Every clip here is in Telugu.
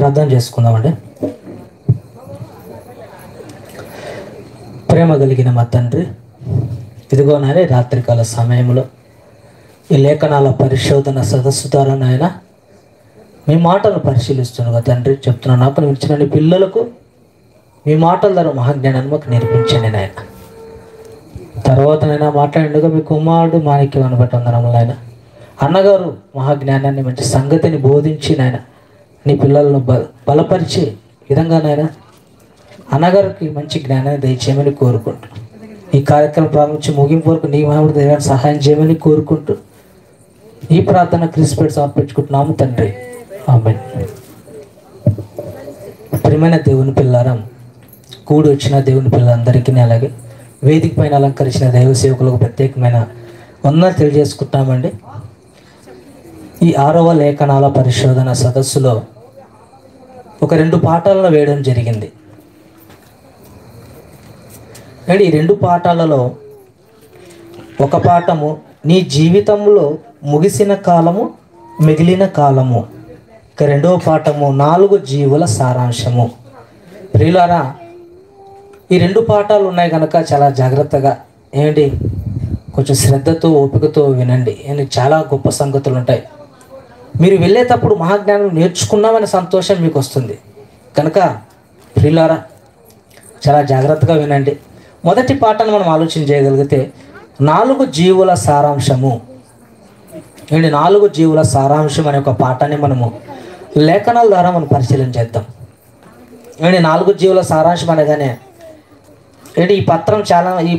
ప్రార్థన చేసుకుందామండి. ప్రేమ కలిగిన మా తండ్రి, ఇదిగోనానే రాత్రికాల సమయంలో ఈ లేఖనాల పరిశోధన సదస్సు ద్వారా నాయన మీ మాటలు పరిశీలిస్తున్నాగా తండ్రి చెప్తున్నా. నాకు ఇచ్చిన నీ పిల్లలకు మీ మాటల ద్వారా మహాజ్ఞానాన్ని మాకు నేర్పించండి నాయన. తర్వాత నైనా మాట్లాడినగా మీ కుమారుడు మాణిక్యం అనబట్టి వందనములు ఆయన. అన్నగారు మహాజ్ఞానాన్ని మంచి సంగతిని బోధించి నాయన నీ పిల్లలను బలపరిచే విధంగా నాయన అన్నగారికి మంచి జ్ఞానాన్ని దయచేయమని కోరుకుంటూ ఈ కార్యక్రమం ప్రారంభించి ముగింపు వరకు నీ మనవుడు దైవాన్ని సహాయం చేయమని కోరుకుంటూ ఈ ప్రార్థన క్రిస్పేట్ సమర్పించుకుంటున్నాము తండ్రి. ఆమేన్. ప్రియమైన దేవుని పిల్లారా, కూడి వచ్చిన దేవుని పిల్లలందరికీ అలాగే వేదిక పైన అలంకరించిన దైవ సేవకులకు ప్రత్యేకమైన వందనాలు తెలియజేసుకుంటామండి. ఈ 6వ లేఖనాల పరిశోధన సదస్సులో ఒక 2 పాఠాలను వేయడం జరిగింది. అండ్ ఈ 2 పాఠాలలో ఒక పాఠము నీ జీవితంలో ముగిసిన కాలము మిగిలిన కాలము, ఇక 2వ పాఠము 4 జీవుల సారాంశము. ప్రియులారా, ఈ 2 పాఠాలు ఉన్నాయి కనుక చాలా జాగ్రత్తగా ఏంటి కొంచెం శ్రద్ధతో ఓపికతో వినండి. చాలా గొప్ప సంగతులు ఉంటాయి. మీరు వెళ్ళేటప్పుడు మహాజ్ఞానం నేర్చుకున్నామనే సంతోషం మీకు వస్తుంది కనుక ప్రియులారా చాలా జాగ్రత్తగా వినండి. మొదటి పాఠాన్ని మనం ఆలోచన చేయగలిగితే 4 జీవుల సారాంశము. ఏంటి 4 జీవుల సారాంశం అనే ఒక పాఠాన్ని మనము లేఖనాల ద్వారా మనం పరిశీలన చేద్దాం. ఏంటి 4 జీవుల సారాంశం అనగానే ఏంటి ఈ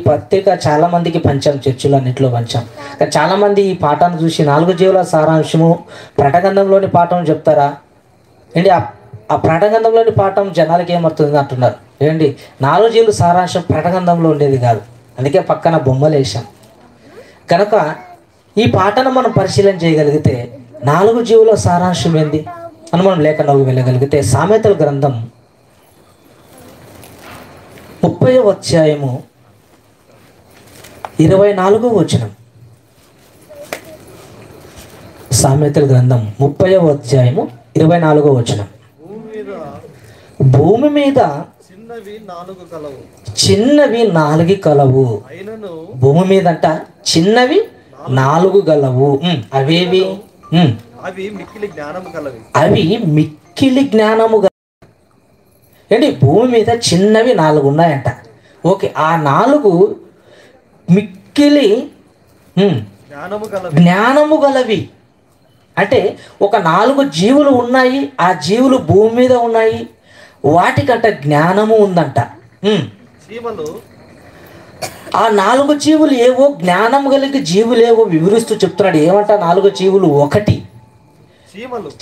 పత్రిక చాలామందికి పంచాం, చర్చిలో అన్నింటిలో పంచాం. కానీ చాలామంది ఈ పాఠాన్ని చూసి 4 జీవుల సారాంశము ప్రకటగంధంలోని పాఠం చెప్తారా ఏంటి? ఆ ప్రకటగంధంలోని పాఠం జనాలకి ఏమవుతుంది అంటున్నారు. ఏంటి 4 జీవుల సారాంశం ప్రకటగంధంలో ఉండేది కాదు, అందుకే పక్కన బొమ్మలు వేసాం. కనుక ఈ పాఠాన్ని మనం పరిశీలన చేయగలిగితే 4 జీవుల సారాంశం ఏంది అని మనం లేఖనాలకు వెళ్ళగలిగితే సామెతల గ్రంథం 30వ అధ్యాయము 24వ వచనం. సామెతల గ్రంథం 30వ అధ్యాయము 24వ వచనం. భూమి మీద చిన్నవి 4 కలవు. భూమి మీద అంట చిన్నవి 4 గలవు. అవేవి? అవి మిక్కిలి జ్ఞానము గలవి. ఏంటి భూమి మీద చిన్నవి 4 ఉన్నాయంట. ఓకే, ఆ 4 మిక్కిలి జ్ఞానము గలవి. అంటే ఒక 4 జీవులు ఉన్నాయి, ఆ జీవులు భూమి మీద ఉన్నాయి, వాటికంట జ్ఞానము ఉందంట. ఆ 4 జీవులు ఏవో జ్ఞానం కలిగి జీవులు ఏవో వివరిస్తూ చెప్తున్నాడు. ఏమంట 4 జీవులు? 1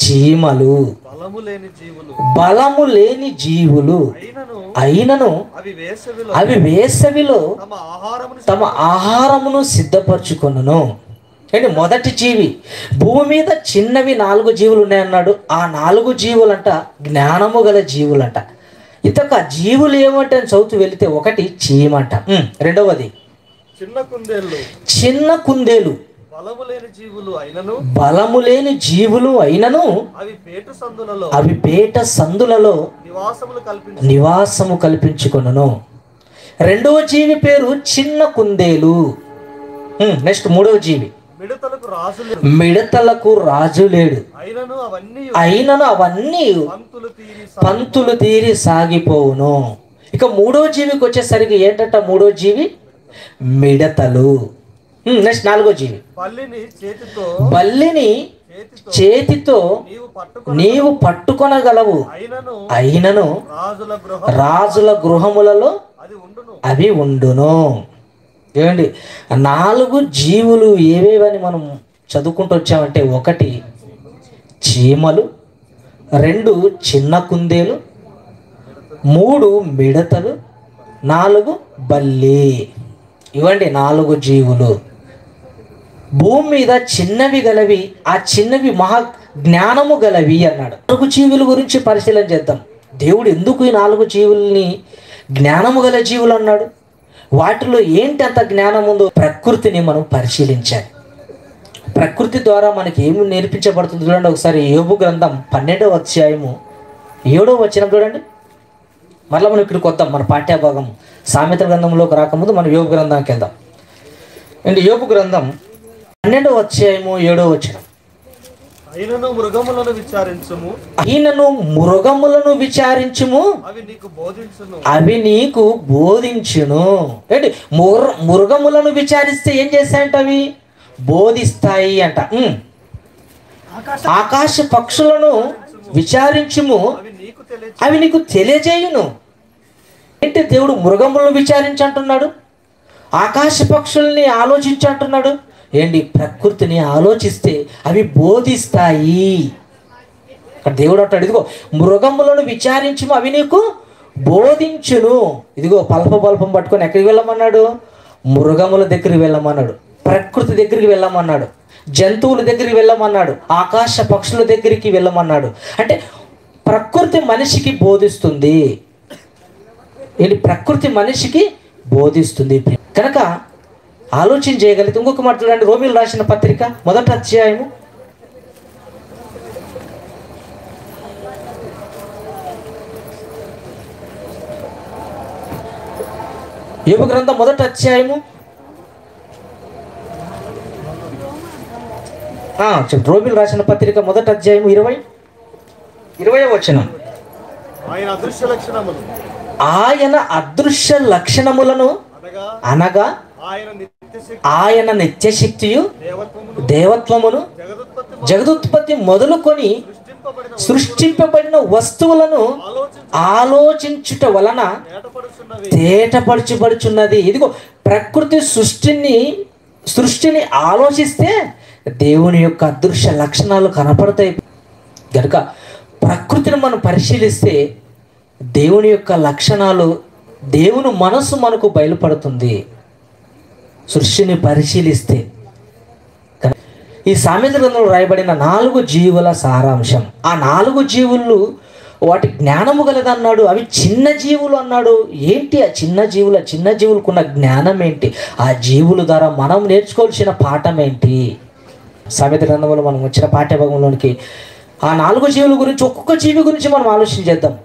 చీమలు, బలము లేని జీవులు అయినను అవి వేసవిలో తమ ఆహారమును సిద్ధపరచుకొనును. ఏంటి మొదటి జీవి భూమి మీద చిన్నవి 4 జీవులు ఉన్నాయన్నాడు. ఆ 4 జీవులంట జ్ఞానము గల జీవులంట. ఇంతక జీవులు ఏమంటే చదువుతూ వెళితే 1 చీమంట, 2వది చిన్న కుందేలు, బలము లేని జీవులు అయినను అవి పేట సందులలో నివాసము కల్పించుకొనును. 2వ జీవి పేరు చిన్న కుందేలు. నెక్స్ట్ 3వ జీవి మిడతలకు రాజు లేడు, అయినను అవన్నీ పంతులు తీరి సాగిపోవును. ఇక 3వ జీవికి వచ్చేసరికి ఏంటంట? 3వ జీవి మిడతలు. నెక్స్ట్ 4వ జీవి బల్లిని చేతితో నీవు పట్టుకొనగలవు, అయినను రాజుల గృహములలో అవి ఉండును. ఏమండి 4 జీవులు ఏవేవని మనం చదువుకుంటూ వచ్చామంటే 1 చీమలు, 2 చిన్న కుందేలు, 3 మిడతలు, 4 బల్లి. ఇవ్వండి 4 జీవులు భూమి మీద చిన్నవి గలవి, ఆ చిన్నవి మహా జ్ఞానము గలవి అన్నాడు. 4 జీవుల గురించి పరిశీలన చేద్దాం. దేవుడు ఎందుకు ఈ 4 జీవుల్ని జ్ఞానము గల జీవులు అన్నాడు? వాటిలో ఏంటి అంత జ్ఞానం ఉందో ప్రకృతిని మనం పరిశీలించాలి. ప్రకృతి ద్వారా మనకి ఏమి నేర్పించబడుతుంది చూడండి ఒకసారి. యోబు గ్రంథం 12వ అధ్యాయము 7వ వచనం చూడండి. మరలా మనం ఇక్కడికి వద్దాం, మన పాఠ్యభాగం సామెతల గ్రంథంలోకి రాకముందు మనం యోబు గ్రంథానికి వెళ్దాం. అండ్ యోబు గ్రంథం 12వ అధ్యాయము 7వ వచనం. అయినను మృగములను విచారించుము, అవి నీకు బోధించును. ఏంటి? మృగములను విచారిస్తే ఏం చేస్తాయంట? అవి బోధిస్తాయి అంట. ఆకాశ పక్షులను విచారించుము, అవి నీకు తెలియజేయును. ఏంటి? దేవుడు మృగములను విచారించంటున్నాడు, ఆకాశ పక్షుల్ని ఆలోచించంటున్నాడు. ఏంటి? ప్రకృతిని ఆలోచిస్తే అవి బోధిస్తాయి. ఇక్కడ దేవుడు అంటాడు, ఇదిగో మృగములను విచారించుము, అవి నీకు బోధించును. ఇదిగో పల్పం పట్టుకొని ఎక్కడికి వెళ్ళమన్నాడు? మృగముల దగ్గరికి వెళ్ళమన్నాడు, ప్రకృతి దగ్గరికి వెళ్ళమన్నాడు, జంతువుల దగ్గరికి వెళ్ళమన్నాడు, ఆకాశ పక్షుల దగ్గరికి వెళ్ళమన్నాడు. అంటే ప్రకృతి మనిషికి బోధిస్తుంది. ఏంటి? ప్రకృతి మనిషికి బోధిస్తుంది. కనుక ఆలోచన చేయగలిగితే ఇంకొక మాట చూడండి, రోమీయులు రాసిన పత్రిక 1వ అధ్యాయము 1వ అధ్యాయము రోమీయులు రాసిన పత్రిక 1వ అధ్యాయము 20వ వచనం. ఆయన అదృశ్య లక్షణములను అనగా ఆయన నిత్యశక్తియు దేవత్వమును జగదుత్పత్తి మొదలుకొని సృష్టింపబడిన వస్తువులను ఆలోచించుట వలన తేటపరచబడుచున్నది. ఇదిగో ప్రకృతి సృష్టిని ఆలోచిస్తే దేవుని యొక్క అదృశ్య లక్షణాలు కనపడతాయి. కనుక ప్రకృతిని మనం పరిశీలిస్తే దేవుని యొక్క లక్షణాలు, దేవుని మనసు మనకు బయలుపడుతుంది. సృష్టిని పరిశీలిస్తే ఈ సామెత గ్రంథంలో రాయబడిన 4 జీవుల సారాంశం. ఆ 4 జీవులు వాటి జ్ఞానము గలదన్నాడు, అవి చిన్న జీవులు అన్నాడు. ఏంటి ఆ చిన్న జీవులకున్న జ్ఞానం ఏంటి? ఆ జీవుల ద్వారా మనం నేర్చుకోవాల్సిన పాఠం ఏంటి? సామెత గ్రంథంలో మనం వచ్చిన పాఠ్యభాగంలోనికి ఆ 4 జీవుల గురించి, ఒక్కొక్క జీవి గురించి మనం ఆలోచన చేద్దాం.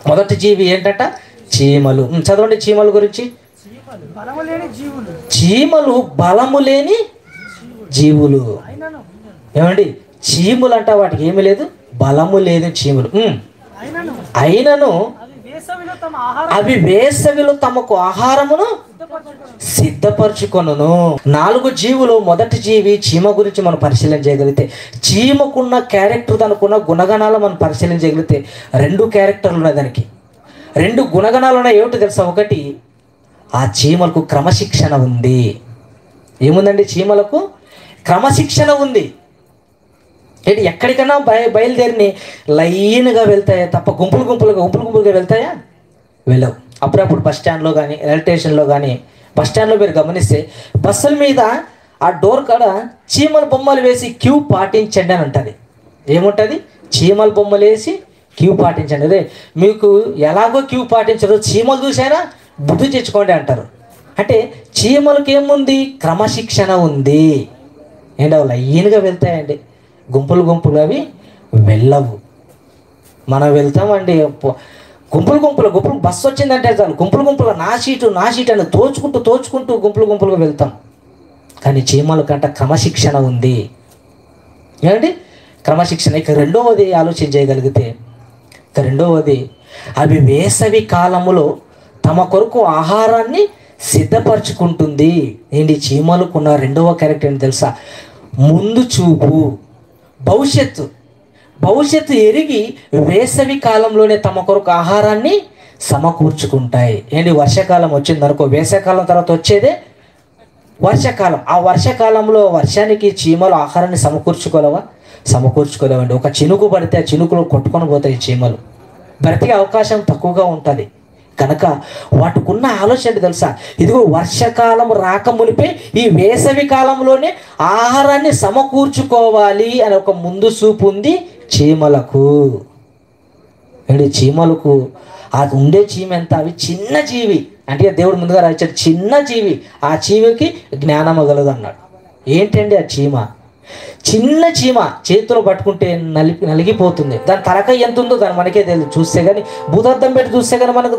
మొదటి జీవి ఏంటంట? చీమలు. చదవండి చీమల గురించి. చీమలు బలము లేని జీవులు. ఏమండి? చీములు అంట వాటికి ఏమీ లేదు, బలము లేని చీములు. అయినను అవి వేసవిలో తమకు ఆహారమును సిద్ధపరచుకొనును. 4 జీవులు. మొదటి జీవి చీమ గురించి మనం పరిశీలన చేయగలిగితే, చీమకున్న క్యారెక్టర్, దానికున్న గుణగణాలు మనం పరిశీలన చేయగలిగితే 2 క్యారెక్టర్లు ఉన్నాయి దానికి, 2 గుణగణాలు ఉన్నాయి. ఏమిటో తెలుసా? ఒకటి, ఆ చీమలకు క్రమశిక్షణ ఉంది. ఏముందండి? చీమలకు క్రమశిక్షణ ఉంది. ఏంటి? ఎక్కడికైనా బయలుదేరిని లైన్గా వెళ్తాయా తప్ప గుంపులుగా వెళ్తాయా? వెళ్ళవు. అప్పుడప్పుడు బస్ స్టాండ్లో కానీ, రైల్వే స్టేషన్లో కానీ, బస్ స్టాండ్లో మీరు గమనిస్తే బస్సుల మీద ఆ డోర్ కాడ చీమల బొమ్మలు వేసి క్యూ పాటించండి అని ఉంటుంది. ఏముంటుంది? చీమల బొమ్మలు వేసి క్యూ పాటించండి. అదే మీకు ఎలాగో క్యూ పాటించరు, చీమలు చూసారా బుద్ధి తెచ్చుకోండి అంటారు. అంటే చీమలకు ఏముంది? క్రమశిక్షణ ఉంది. ఏంటి? అవి లైన్గా వెళ్తాయండి, గుంపులు అవి వెళ్ళవు. మనం వెళ్తామండి గుంపులు బస్సు వచ్చిందంటే చాలు గుంపులు నా సీటు అని తోచుకుంటూ గుంపులుగా వెళ్తాం. కానీ చీమల కంట క్రమశిక్షణ ఉంది. ఏమండి? క్రమశిక్షణ. ఇక రెండవది ఆలోచన చేయగలిగితే, అవి వేసవి కాలములో తమ కొరకు ఆహారాన్ని సిద్ధపరచుకుంటుంది. ఏంటి? చీమలకున్న రెండవ క్యారెక్టర్ ఏంటి తెలుసా? ముందు చూపు, భవిష్యత్తు ఎరిగి వేసవి కాలంలోనే తమ కొరకు ఆహారాన్ని సమకూర్చుకుంటాయి. ఏంటి? వర్షాకాలం వచ్చిందనుకో, వేసవికాలం తర్వాత వచ్చేదే వర్షాకాలం. ఆ వర్షాకాలంలో వర్షానికి చీమలు ఆహారాన్ని సమకూర్చుకోలేవండి. ఒక చినుకు పడితే ఆ చినుకులో కొట్టుకొని పోతాయి చీమలు. బ్రతికే అవకాశం తక్కువగా ఉంటుంది. కనుక వాటికున్న ఆలోచన తెలుసా? ఇదిగో వర్షాకాలం రాకమునిపే ఈ వేసవి కాలంలోనే ఆహారాన్ని సమకూర్చుకోవాలి అని ఒక ముందు చూపు ఉంది చీమలకు. చీమలకు అది ఉండే చీమ ఎంత? అవి చిన్న జీవి. అంటే దేవుడు ముందుగా రాయించాడు చిన్న జీవి, ఆ జీవికి జ్ఞానము గలదు అన్నాడు. ఏంటండి ఆ చీమ? చిన్న చీమ చేతిలో పట్టుకుంటే నలిగిపోతుంది. దాని తలకాయ ఎంత ఉందో దాని మనకే తెలియదు. చూస్తే కానీ భూతద్దం పెట్టి చూస్తే కానీ మనకు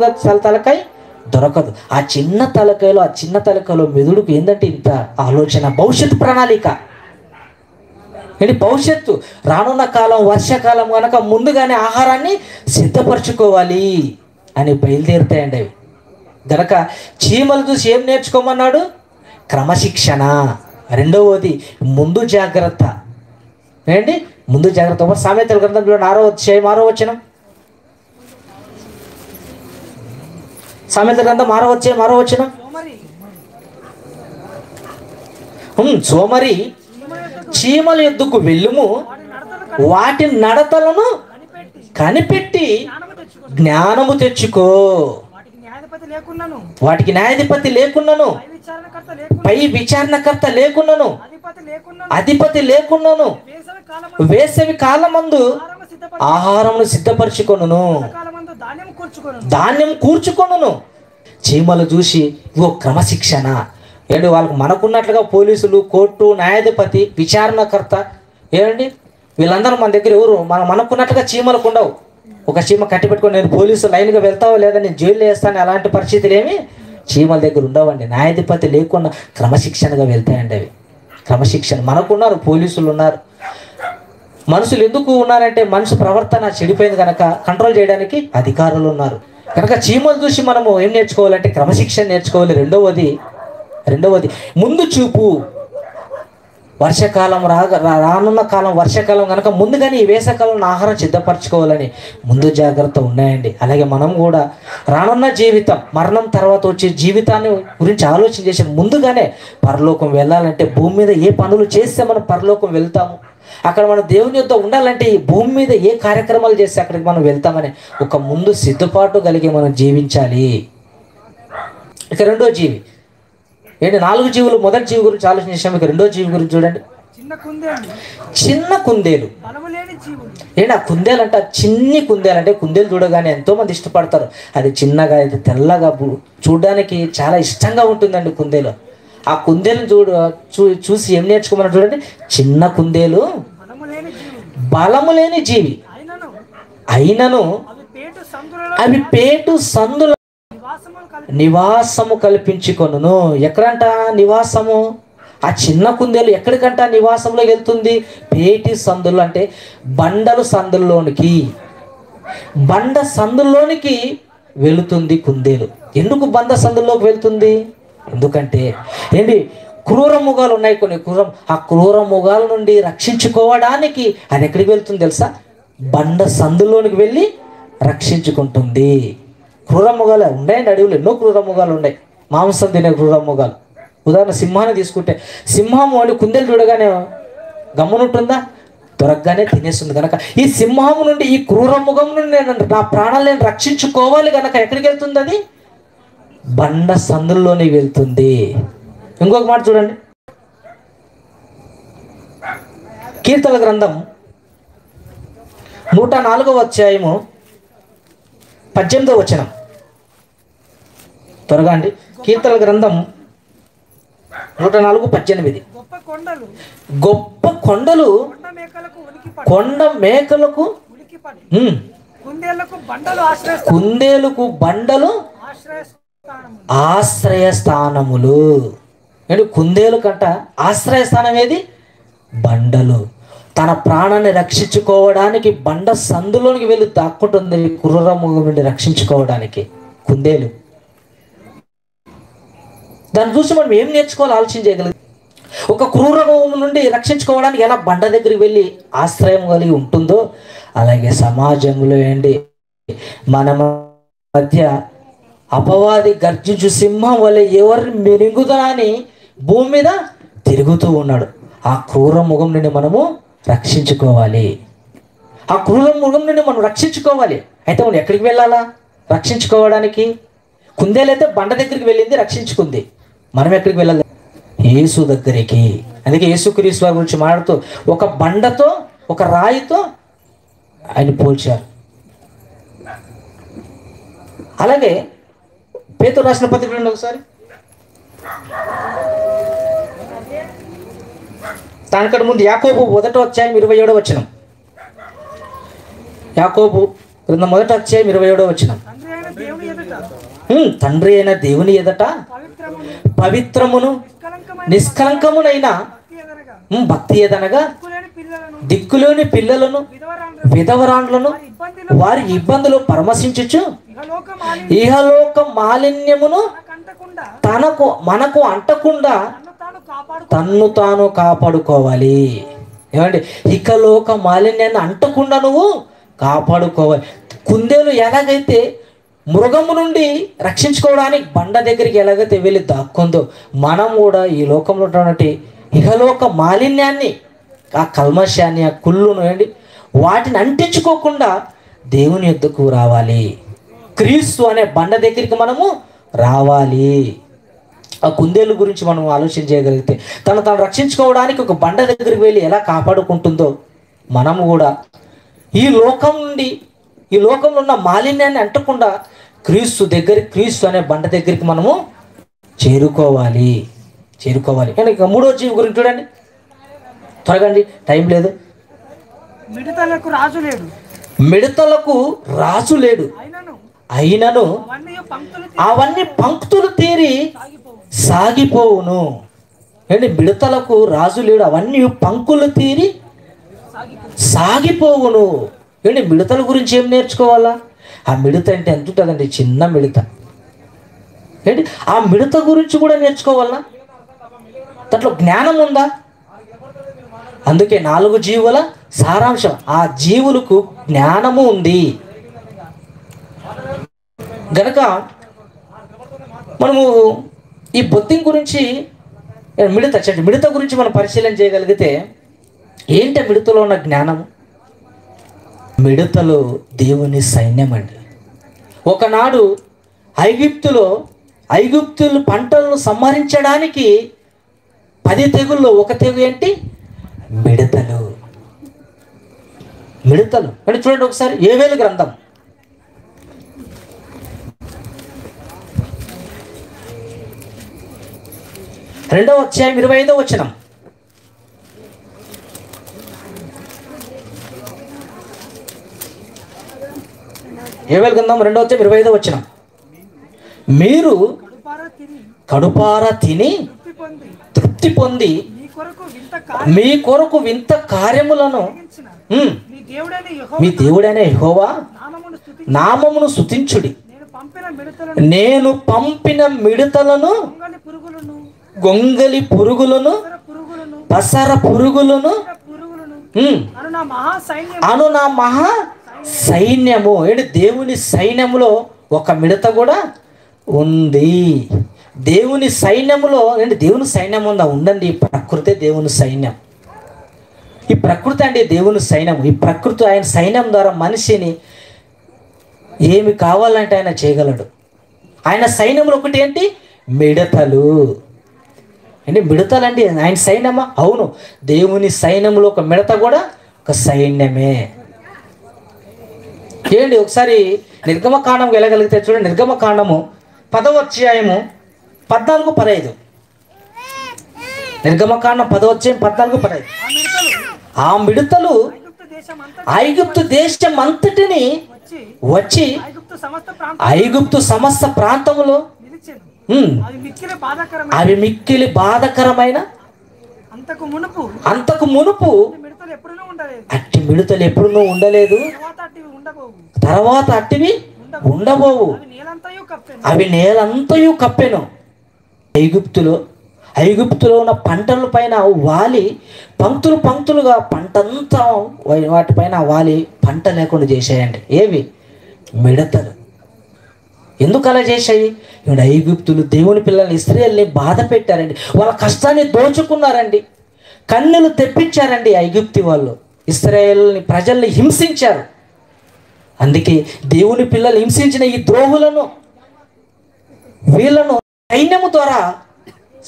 తలకాయ దొరకదు. ఆ చిన్న తలకాయలో మెదుడుకు ఏంటంటే ఇంత ఆలోచన, భవిష్యత్తు ప్రణాళిక. ఏంటి భవిష్యత్తు, రానున్న కాలం, వర్షాకాలం కనుక ముందుగానే ఆహారాన్ని సిద్ధపరచుకోవాలి అని బయలుదేరుతాయండి అవి. గనక చీమలు చూసి ఏం నేర్చుకోమన్నాడు? క్రమశిక్షణ. రెండవది ముందు జాగ్రత్త. ఏంటి ముందు జాగ్రత్త? సామెతల గ్రంథంలో 6వ వచనం, సామెతల గ్రంథం 6వ వచనం. సోమరి చీమల ఎద్దుకు వెళ్ళుము, వాటి నడతలను కనిపెట్టి జ్ఞానము తెచ్చుకో. వాటికి న్యాయాధిపతి లేకున్నను, పై విచారణకర్త లేకున్నను, అధిపతి లేకున్నను వేసవి కాలమందు ఆహారమును సిద్ధపరచుకొనును, ధాన్యం కూర్చుకొనును. చీమలు చూసి ఇగో క్రమశిక్షణ. ఏంటి వాళ్ళకు మనకున్నట్లుగా పోలీసులు, కోర్టు, న్యాయాధిపతి, విచారణకర్త ఏమండి వీళ్ళందరూ మన దగ్గర ఎవరు మనకున్నట్లుగా చీమలకు ఉండవు. ఒక చీమ కట్టి పెట్టుకొని నేను పోలీసు లైన్గా వెళ్తావో లేదా నేను జైల్లో వేస్తాను, అలాంటి పరిస్థితులు ఏమి చీమల దగ్గర ఉండవండి. న్యాయాధిపతి లేకుండా క్రమశిక్షణగా వెళ్తాయండి అవి. క్రమశిక్షణ మనకున్నారు, పోలీసులు ఉన్నారు. మనుషులు ఎందుకు ఉన్నారంటే మనిషి ప్రవర్తన చెడిపోయింది కనుక కంట్రోల్ చేయడానికి అధికారులు ఉన్నారు. కనుక చీమలు చూసి మనము ఏం నేర్చుకోవాలంటే క్రమశిక్షణ నేర్చుకోవాలి. రెండవది ముందు చూపు. వర్షాకాలం రానున్న కాలం, వర్షాకాలం కనుక ముందుగానే ఈ వేసవకాలంలో ఆహారం సిద్ధపరచుకోవాలని ముందు జాగ్రత్త ఉన్నాయండి. అలాగే మనం కూడా రానున్న జీవితం, మరణం తర్వాత వచ్చే జీవితాన్ని గురించి ఆలోచన చేసి ముందుగానే పరలోకం వెళ్ళాలంటే భూమి మీద ఏ పనులు చేస్తే మనం పరలోకం వెళ్తాము, అక్కడ మనం దేవుని యొద్ద ఉండాలంటే ఈ భూమి మీద ఏ కార్యక్రమాలు చేస్తే అక్కడికి మనం వెళ్తామని ఒక ముందు సిద్ధపాటు కలిగి మనం జీవించాలి. ఇక రెండో జీవి ఏంటి? 4 జీవులు, మొదటి జీవి గురించి ఆలోచన చేసాము. ఇక రెండో జీవి గురించి చూడండి. చిన్న కుందేలు. ఏంటి ఆ కుందేలు అంటే? చిన్ని కుందేలు అంటే కుందేలు చూడగానే ఎంతో మంది ఇష్టపడతారు. అది చిన్నగా, అది తెల్లగా, చూడడానికి చాలా ఇష్టంగా ఉంటుందండి కుందేలు. ఆ కుందేలు చూసి ఏం నేర్చుకోమని చూడండి. చిన్న కుందేలు బలము లేని జీవి అయినను అవి పేటు సందుల నివాసము కల్పించుకొనును. ఎక్కడంట నివాసము? ఆ చిన్న కుందేలు ఎక్కడికంట నివాసంలో వెళ్తుంది? పేటి సందులు అంటే బండల సందుల్లోనికి వెళుతుంది కుందేలు. ఎందుకు బండ సందుల్లోకి వెళ్తుంది? ఎందుకంటే ఏంటి క్రూర మృగాలు ఉన్నాయి కొన్ని. ఆ క్రూర మృగాల నుండి రక్షించుకోవడానికి అది ఎక్కడికి వెళ్తుంది తెలుసా? బండ సందులోనికి వెళ్ళి రక్షించుకుంటుంది. క్రూర మృగాలు ఉన్నాయండి అడవులు, ఎన్నో క్రూర మృగాలు ఉన్నాయి, మాంసం తినే క్రూర మృగాలు. ఉదాహరణ సింహాన్ని తీసుకుంటే, సింహం అని కుందేలు చూడగానే గమ్మునుంటుందా? త్వరగానే తినేస్తుంది. కనుక ఈ సింహం నుండి, ఈ క్రూర మృగం నుండి నా ప్రాణాలను రక్షించుకోవాలి కనుక ఎక్కడికి వెళ్తుంది? అది బండ సందుల్లోనే వెళ్తుంది. ఇంకొక మాట చూడండి, కీర్తన గ్రంథం 104వ అధ్యాయము 18వ వచనం. త్వరగా అండి, కీర్తన గ్రంథం 104:18. గొప్ప కొండలు కొండ మేకలకు కుందేలుకు బండలు ఆశ్రయస్థానములు. ఏంటి కుందేలు కంట ఆశ్రయస్థానం ఏది? బండలు. తన ప్రాణాన్ని రక్షించుకోవడానికి బండ సందులోనికి వెళ్ళి దాక్కుంటుంది క్రూర మృగం నుండి రక్షించుకోవడానికి కుందేలు. దాన్ని చూసి మనం ఏం నేర్చుకోవాలి ఆలోచన చేయగలిగి. ఒక క్రూర మృగం నుండి రక్షించుకోవడానికి ఎలా బండ దగ్గరికి వెళ్ళి ఆశ్రయం కలిగి ఉంటుందో అలాగే సమాజంలో ఏంటి మన మధ్య అపవాది గర్జించు సింహం వలె ఎవరిని మెరుగుదా అని భూమి మీద తిరుగుతూ ఉన్నాడు. ఆ క్రూర మృగం నుండి మనము రక్షించుకోవాలి. ఆ క్రూర మృగం నుండి మనం రక్షించుకోవాలి. అయితే మనం ఎక్కడికి వెళ్ళాలా రక్షించుకోవడానికి? కుందేలైతే బండ దగ్గరికి వెళ్ళింది, రక్షించుకుంది. మనం ఎక్కడికి వెళ్ళాలి? యేసు దగ్గరికి. అందుకే యేసుక్రీస్తు వారి గురించి మాట్లాడుతూ ఒక బండతో, ఒక రాయితో ఆయన పోల్చారు. అలాగే పేతురు రాసిన పత్రిక ఒకసారి దానికంటే ముందు యాకోబు 1:27. యాకోబు గ్రంథం 1:27. తండ్రి అయిన దేవుని ఎదుట తండ్రి అయిన దేవుని ఎదుట పవిత్రమును నిష్కలంకమునైన భక్తి ఏదనగా దిక్కులోని పిల్లలను విధవరాండ్లను వారి ఇబ్బందులు పరామర్శించుచు ఇహలోక మాలిన్యమును మనకు అంటకుండా తన్ను తాను కాపాడుకోవాలి. ఏమండి, ఇకలోక మాలిన్యాన్ని అంటకుండా నువ్వు కాపాడుకోవాలి. కుందేలు ఎలాగైతే మృగము నుండి రక్షించుకోవడానికి బండ దగ్గరికి ఎలాగైతే వెళ్ళి దాక్కుందో, మనం కూడా ఈ లోకంలో ఉన్నటువంటి ఇహలోక మాలిన్యాన్ని, ఆ కల్మషాన్ని, ఆ కుళ్ళును ఏంటి వాటిని అంటించుకోకుండా దేవుని యొద్దకు రావాలి. క్రీస్తు అనే బండ దగ్గరికి మనము రావాలి. ఆ కుందేలు గురించి మనం ఆలోచన చేయగలిగితే తను రక్షించుకోవడానికి ఒక బండ దగ్గరికి వెళ్ళి ఎలా కాపాడుకుంటుందో, మనము కూడా ఈ లోకం నుండి, ఈ లోకంలో ఉన్న మాలిన్యాన్ని అంటకుండా క్రీస్తు అనే బండ దగ్గరికి మనము చేరుకోవాలి. కానీ ఇక 3వ జీవి గురించి చూడండి, త్వరగా అండి, టైం లేదు. మిడతలకు రాజు లేడు, అయినను అవన్నీ పంక్తులు తీరి సాగిపోవును. ఏంటి, మిడతలకు రాజు లేడు, అవన్నీ పంక్తులు తీరి సాగిపోవును. ఏంటి, మిడతల గురించి ఏం నేర్చుకోవాలా? ఆ మిడత అంటే ఎంత ఉంటుందండి, చిన్న మిడత. ఏంటి, ఆ మిడత గురించి కూడా నేర్చుకోవాలా? దాంట్లో జ్ఞానం ఉందా? అందుకే 4 జీవుల సారాంశం, ఆ జీవులకు జ్ఞానము ఉంది గనక మనము ఈ బొత్తింగ్ గురించి, మిడత గురించి మనం పరిశీలన చేయగలిగితే ఏంటి మిడతలో ఉన్న జ్ఞానము? మిడతలు దేవుని సైన్యం అండి. ఒకనాడు ఐగుప్తులు పంటలను సంహరించడానికి 10 తెగుల్లో ఒక తెగు ఏంటి? మిడతలు అంటే చూడండి ఒకసారి, యోవేలు గ్రంథం 2:25. యోవేలు గ్రంథం 2:25. మీరు కడుపారా తిని తృప్తి పొంది మీ కొరకు వింత కార్యములను మీ దేవుడైన యెహోవా నామమును స్తుతించుడి. నేను పంపిన మిడతలను, గొంగలి పురుగులను, పసర పురుగులను అను నా మహా సైన్యము. ఏంటి, దేవుని సైన్యములో ఒక మిడత కూడా ఉంది. దేవుని సైన్యములో ఏంటి, దేవుని సైన్యం ఉందా? ఉండండి. ఈ ప్రకృతి దేవుని సైన్యం. ఈ ప్రకృతి అంటే దేవుని సైన్యం. ఈ ప్రకృతి ఆయన సైన్యం ద్వారా మనిషిని ఏమి కావాలంటే ఆయన చేయగలడు. ఆయన సైన్యంలో ఒకటి ఏంటి? మిడతలు. ఏంటి, మిడతలు అండి ఆయన సైన్యమా? అవును, దేవుని సైన్యంలో ఒక మిడత కూడా ఒక సైన్యమే. ఏంటి, ఒకసారి నిర్గమకాండం వెళ్ళగలిగితే చూడండి, నిర్గమకాండము 10:14-15. నిర్గమకాండం 10:14-15. ఆ మిడతలు ఐగుప్తు దేశం అంతటిని వచ్చి ఐగుప్తు సమస్త ప్రాంతములో అవి మిక్కిలి బాధకరమైన అంతకు మునుపు అట్టి మిడతలు ఎప్పుడూ ఉండలేదు, తర్వాత అట్టివి ఉండబోవు. అవి నేలంతయు కప్పెను. ఐగుప్తులో ఉన్న పంటల పైన వాలి పంక్తులుగా పంటంతా వాటిపైన వాలి పంట లేకుండా చేసాయండి. ఏవి? మిడతలు. ఎందుకు అలా చేశాయి? ఇప్పుడు ఐగుప్తులు దేవుని పిల్లల్ని, ఇశ్రాయేలుని బాధ పెట్టారండి. వాళ్ళ కష్టాన్ని దోచుకున్నారండి, కన్నెలు తెప్పించారండి. ఐగుప్తి వాళ్ళు ఇశ్రాయేలుని ప్రజల్ని హింసించారు. అందుకే దేవుని పిల్లలు హింసించిన ఈ ద్రోహులను, వీళ్ళను సైన్యము ద్వారా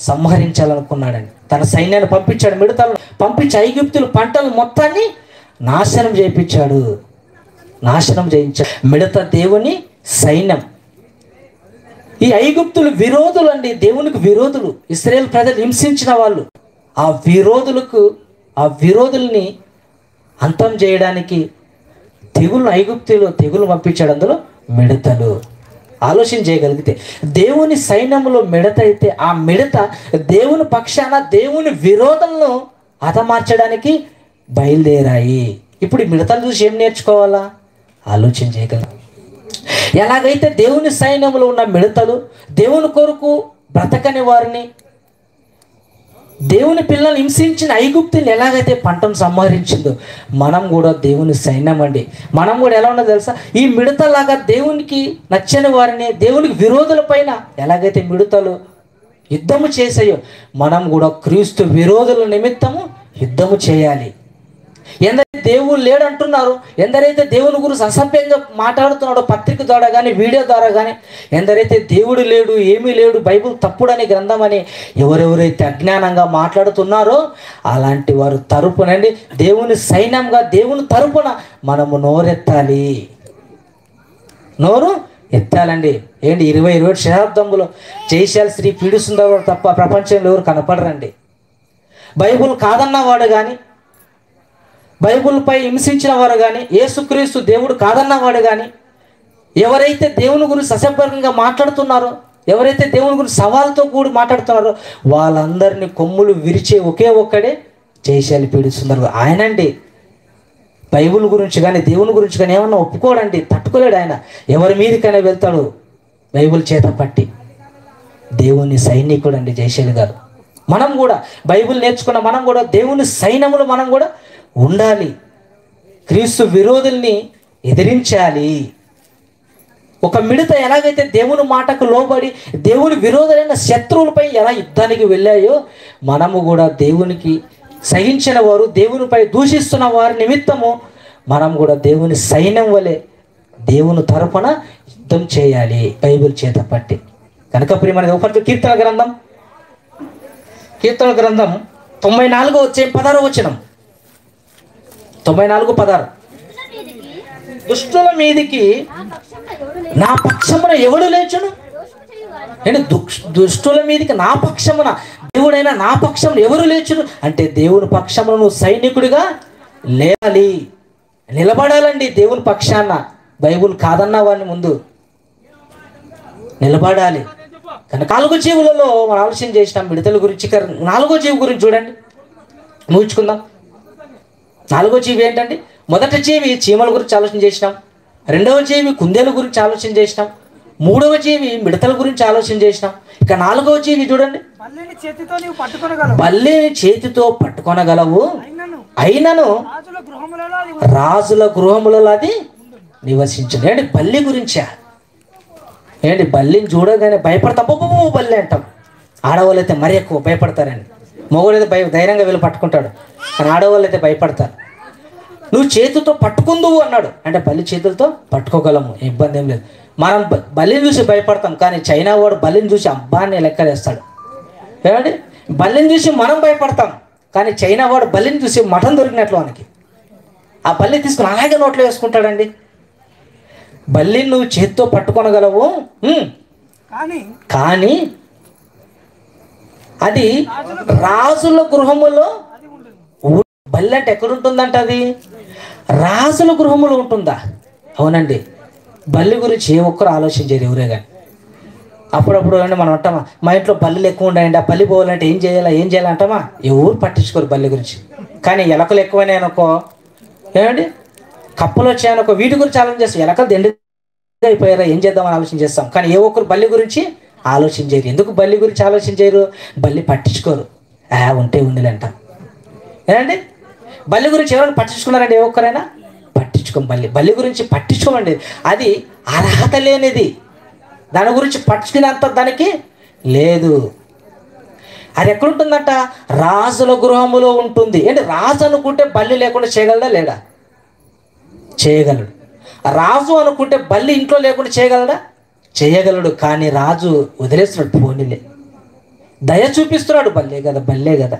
సంహరించాలనుకున్నాడండి. తన సైన్యాన్ని పంపించాడు, మిడతలను పంపించి ఐగుప్తులు పంటలు మొత్తాన్ని నాశనం చేయించాడు. మిడత దేవుని సైన్యం. ఈ ఐగుప్తులు విరోధులు అండి, దేవునికి విరోధులు. ఇశ్రాయేలు ప్రజలు హింసించిన వాళ్ళు. ఆ విరోధులకు ఆ విరోధుల్ని అంతం చేయడానికి తెగులు పంపించాడు. అందులో మిడతలు. ఆలోచన చేయగలిగితే దేవుని సైన్యంలో మిడత అయితే ఆ మిడత దేవుని పక్షాన దేవుని విరోధంలో హతమార్చడానికి బయలుదేరాయి. ఇప్పుడు ఈ మిడతలు చూసి ఏం నేర్చుకోవాలా? ఆలోచన చేయగలరు. ఎలాగైతే దేవుని సైన్యంలో ఉన్న మిడతలు దేవుని కొరకు బ్రతకని వారిని, దేవుని పిల్లల్ని హింసించిన ఐగుప్తుని ఎలాగైతే పంటను సంహరించిందో, మనం కూడా దేవుని సైన్యం అండి. మనం కూడా ఎలా ఉన్నదో తెలుసా? ఈ మిడతలాగా దేవునికి నచ్చని వారిని, దేవునికి విరోధుల పైన ఎలాగైతే మిడతలు యుద్ధము చేసాయో, మనం కూడా క్రీస్తు విరోధుల నిమిత్తము యుద్ధము చేయాలి. ఎందరైతే దేవుడు లేడు అంటున్నారు, ఎందరైతే దేవుని గురించి అసభ్యంగా మాట్లాడుతున్నాడో పత్రిక ద్వారా కానీ వీడియో ద్వారా కానీ, ఎందరైతే దేవుడు లేడు, ఏమీ లేడు, బైబిల్ తప్పుడని గ్రంథం అని ఎవరెవరైతే అజ్ఞానంగా మాట్లాడుతున్నారో అలాంటి వారు తరపునండి దేవుని సైన్యంగా దేవుని తరపున మనము నోరెత్తాలి. నోరు ఎత్తాలండి. ఏంటి 21 శతాబ్దంలో జయశాల శ్రీ పీడిస్తుందవాడు తప్ప ప్రపంచంలో ఎవరు కనపడరండి. బైబిల్ కాదన్నవాడు కానీ, బైబిల్పై హింసించిన వారు కానీ, యేసుక్రీస్తు దేవుడు కాదన్నవాడు కానీ, ఎవరైతే దేవుని గురించి అసభ్యంగా మాట్లాడుతున్నారో, ఎవరైతే దేవుని గురించి సవాల్తో కూడి మాట్లాడుతున్నారో వాళ్ళందరినీ కొమ్ములు విరిచే ఒకే ఒక్కడే జయశాలి పీడిస్తున్నారు. ఆయనండి. బైబిల్ గురించి కానీ దేవుని గురించి కానీ ఏమన్నా ఒప్పుకోడండి, తట్టుకోలేడు ఆయన. ఎవరి మీదకైనా వెళ్తాడు బైబిల్ చేత పట్టి. దేవుని సైనికుడు అండి జయశాలి గారు. మనం కూడా బైబిల్ నేర్చుకున్న మనం కూడా దేవుని సైన్యములు మనం కూడా ఉండాలి. క్రీస్తు విరోధుల్ని ఎదిరించాలి. ఒక మిడత ఎలాగైతే దేవుని మాటకు లోబడి దేవుని విరోధులైన శత్రువులపై ఎలా యుద్ధానికి వెళ్ళాయో, మనము కూడా దేవునికి సహించిన వారు, దేవునిపై దూషిస్తున్న వారి నిమిత్తము మనం కూడా దేవుని సైన్యం వలె దేవుని తరపున యుద్ధం చేయాలి బైబిల్ చేత పట్టి. కనుక ప్రియమైన కీర్తన గ్రంథం 94:16 94:16 దుష్టుల మీదికి నా పక్షమున ఎవడు లేచును? నేను దుష్టుల మీదికి నా పక్షమున దేవుడైనా నా పక్షమున ఎవరు లేచును అంటే, దేవుని పక్షమున నువ్వు సైనికుడిగా లేవాలి, నిలబడాలండి దేవుని పక్షాన. బైబుల్ కాదన్న వాడిని ముందు నిలబడాలి. కానీ 4 జీవులలో మనం ఆలోచన చేసినాం మిడతల గురించి. 4వ జీవి గురించి చూడండి, ముగించుకుందాం. 4వ జీవి ఏంటండి? మొదటి జీవి చీమల గురించి ఆలోచన చేసినాం, 2వ జీవి కుందేల గురించి ఆలోచన చేసినాం, 3వ జీవి మిడతల గురించి ఆలోచన చేసినాం. ఇక 4వ జీవి చూడండి, బల్లిని చేతితో పట్టుకొనగలవు, అయినను రాజుల గృహములలో అది నివసించదు. ఏంటి బల్లి గురించా? ఏంటి బల్లిని చూడగానే భయపడతాం, బల్లి అంటాం. ఆడవాళ్ళు అయితే మరీ ఎక్కువ భయపడతారండి. మగవాడు అయితే ధైర్యంగా వెళ్ళి పట్టుకుంటాడు, కానీ ఆడవాళ్ళు అయితే భయపడతారు. నువ్వు చేతితో పట్టుకుందువు అన్నాడు అంటే బల్లి చేతులతో పట్టుకోగలము, ఇబ్బంది ఏం లేదు. మనం బల్లిని చూసి భయపడతాం, కానీ చైనా వాడు బల్లిని చూసి అబ్బాన్ని లెక్కలేస్తాడు. ఏమండి, బల్లిని చూసి మనం భయపడతాం, కానీ చైనా వాడు బల్లిని చూసి మటన్ దొరికినట్లు మనకి ఆ బల్లి తీసుకుని అలాగే నోట్లో వేసుకుంటాడండి. బల్లిని నువ్వు చేతితో పట్టుకొనగలవు, కానీ అది రాజుల గృహములో. బల్లి అంటే ఎక్కడుంటుందంట? అది రాజుల గృహములో ఉంటుందా? అవునండి. బల్లి గురించి ఏ ఒక్కరు ఆలోచించారు ఎవరే కానీ. అప్పుడప్పుడు మనం అంటామా, మా ఇంట్లో బల్లిలు ఎక్కువ ఉన్నాయండి, ఆ బల్లి పోవాలంటే ఏం చేయాలంటామా? ఎవరు పట్టించుకోరు బల్లి గురించి. కానీ ఎలకలు ఎక్కువైనా అనుకో, ఏమండి కప్పలు వచ్చాయనుకో, వీటి గురించి ఆలోచన చేస్తాం. ఎలకలు దండి అయిపోయారా, ఏం చేద్దామని ఆలోచన చేస్తాం. కానీ ఏ ఒక్కరు బల్లి గురించి ఆలోచించారు. ఎందుకు బల్లి గురించి ఆలోచించారు? బల్లి పట్టించుకోరు, ఉంటే ఉండిలంట. ఏమండి బల్లి గురించి ఎవరైనా పట్టించుకున్నారండి? ఏ ఒక్కరైనా పట్టించుకోం. బల్లి గురించి పట్టించుకోమండి. అది అర్హత లేనిది, దాని గురించి పట్టించుకునేంత దానికి లేదు. అది ఎక్కడుంటుందంట? రాజుల గృహములో ఉంటుంది. ఏంటి రాజు అనుకుంటే బల్లి లేకుండా చేయగలడా? లేడా? చేయగలడు. రాజు అనుకుంటే బల్లి ఇంట్లో లేకుండా చేయగలడా? చేయగలడు. కానీ రాజు వదిలేస్తున్నాడు, పోనీలే, దయ చూపిస్తున్నాడు. బల్లే కదా.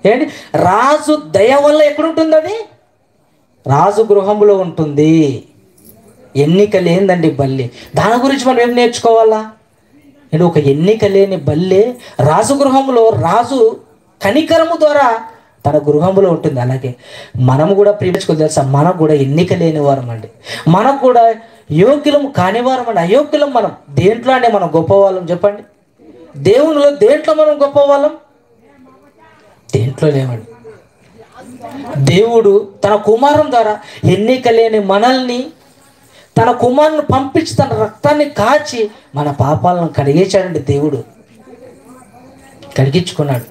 ఏంటి రాజు దయ వల్ల ఎక్కడుంటుంది? అది రాజు గృహంలో ఉంటుంది. ఎన్నిక లేదండి బల్లి. దాని గురించి మనం ఏం నేర్చుకోవాలా? నేను ఒక ఎన్నిక లేని బల్లే రాజు గృహంలో రాజు కనికరము ద్వారా తన గృహంలో ఉంటుంది. అలాగే మనము కూడా ప్రియచుకుని తెలుసా, మనకు కూడా ఎన్నిక లేని వారం అండి, మనకు కూడా యోగ్యులం కానివారం అండి, అయోగ్యులం. మనం దేంట్లో అండి మనం గొప్పవాళ్ళం చెప్పండి? దేవునిలో దేంట్లో మనం గొప్పవాళ్ళం? దేంట్లో లేవండి. దేవుడు తన కుమారం ద్వారా ఎన్నిక లేని మనల్ని, తన కుమారుని పంపించి తన రక్తాన్ని కాచి మన పాపాలను కడిగేశాడండి. దేవుడు కడిగించుకున్నాడు.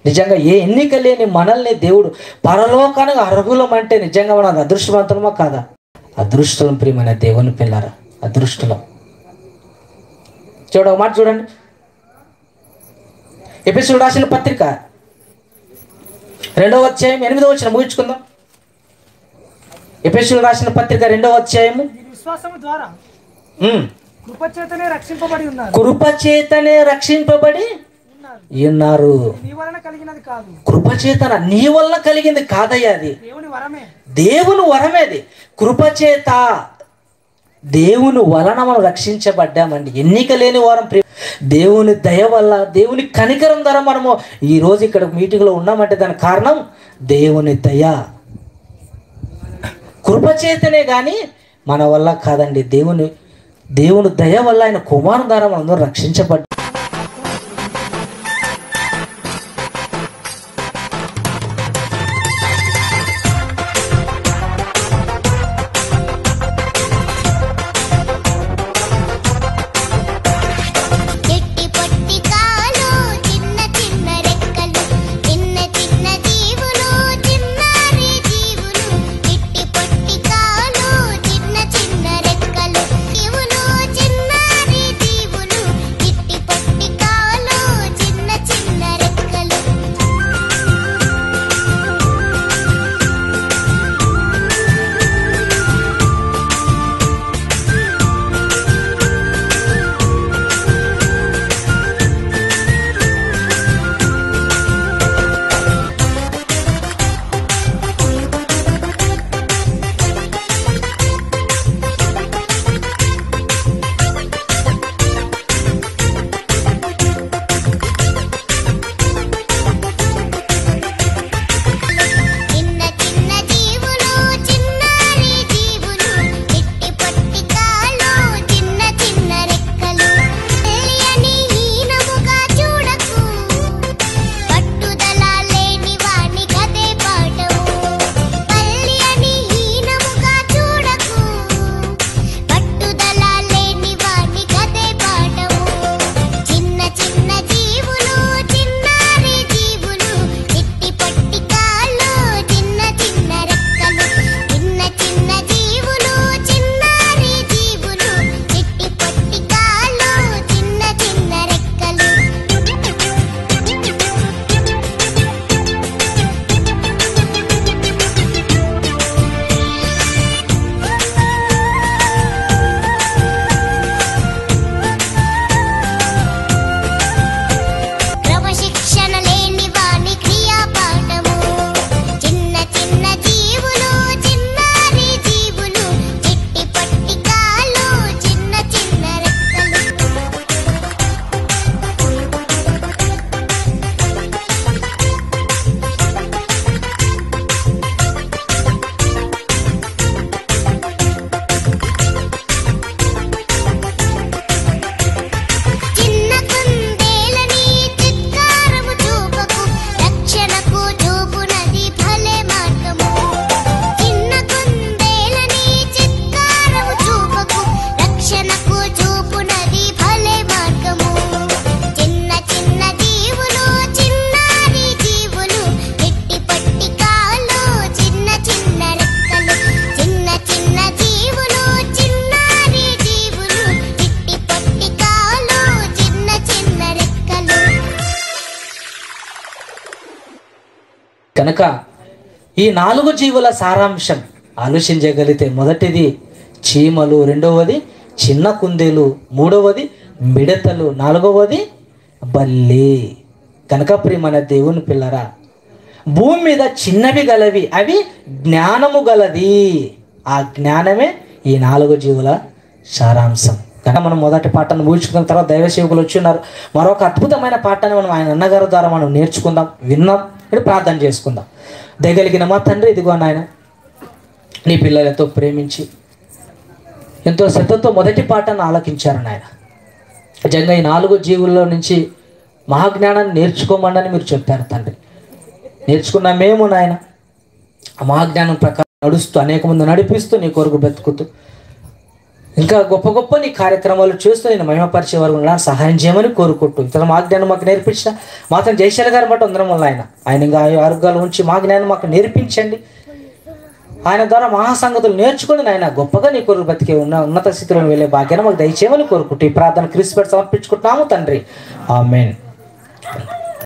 నిజంగా ఏ ఎన్నిక లేని మనల్ని దేవుడు పరలోకానికి అర్హులం అంటే నిజంగా మన అదృష్టవంతులమా కాదా? అదృష్టం ప్రియమైన దేవుని పిల్లరా, అదృష్టం. చూడ ఒక మాట చూడండి, ఎఫెసీయులకు రాసిన పత్రిక 2వ అధ్యాయం 8వ వచనం ముగించుకుందాం. ఎఫెసీయులకు రాసిన పత్రిక 2వ అధ్యాయము విశ్వాసము ద్వారా కృపచేతనే రక్షింపబడి ఉన్నారు. కృపచేతనే రక్షింపబడి ఉన్నారు. నీ వలన కలిగినది కాదు, కృపచేతన నీ వల్ల కలిగింది కాదయ్యా, అది దేవుని వరమే. దేవుని వరమేది. కృపచేత దేవుని వలన మనం రక్షించబడ్డామండి. ఎన్నిక లేని వారం దేవుని దయ వల్ల, దేవుని కనికరం ద్వారా మనము ఈరోజు ఇక్కడ మీటింగ్లో ఉన్నామంటే దానికి కారణం దేవుని దయ, కృపచేతనే కానీ మన వల్ల కాదండి. దేవుని దయ వల్ల ఆయన కుమారుని ద్వారా మనం రక్షించబడ్డాం. కనుక ఈ 4 జీవుల సారాంశం ఆలోచించగలిగితే, మొదటిది చీమలు, రెండవది చిన్న కుందేలు, మూడవది మిడతలు, నాలుగవది బల్లి. కనుక ప్రియమైన దేవుని పిల్లరా, భూమి మీద చిన్నవి గలవి, అవి జ్ఞానము గలది. ఆ జ్ఞానమే ఈ 4 జీవుల సారాంశం. కనుక మనం మొదటి పాఠాన్ని ముగించుకున్న తర్వాత దైవ సేవకులు వచ్చి ఉన్నారు. మరొక అద్భుతమైన పాఠాన్ని మనం ఆయన అన్నగారి ద్వారా మనం నేర్చుకుందాం, విన్నాం. అని ప్రార్థన చేసుకుందాం. దయగలిగిన మా తండ్రి, ఇదిగో నాయన నీ పిల్లలు ఎంతో ప్రేమించి ఎంతో శ్రద్ధతో మొదటి పాఠాన్ని ఆలకించారు నాయన. నిజంగా ఈ 4 జీవుల్లో నుంచి మహాజ్ఞానాన్ని నేర్చుకోమని మీరు చెప్పారు తండ్రి. నేర్చుకున్న మేము నాయన ఆ మహాజ్ఞానం ప్రకారం నడుస్తూ అనేక మంది నడిపిస్తూ నీ కొరకు బ్రతుకుతూ ఇంకా గొప్ప గొప్ప నీ కార్యక్రమాలు చేస్తూ నేను మహిమపరిచే వరకు సహాయం చేయమని కోరుకుంటూ ఇతర మా జ్ఞానం మాకు నేర్పించిన మాత్రం జయశాల గారి బట్టి అందరం వల్ల ఆయన ఇంకా ఆరోగ్యాలు ఉంచి మా జ్ఞానం మాకు నేర్పించండి. ఆయన ద్వారా మహాసంగతులు నేర్చుకుని ఆయన గొప్పగా నీ కొరకు బ్రతికే ఉన్నత స్థితిలో వెళ్ళే భాగ్యాన్ని మాకు దయచేయమని కోరుకుంటూ ఈ ప్రార్థన క్రీస్తు సమర్పించుకుంటున్నాము తండ్రి. ఆమేన్.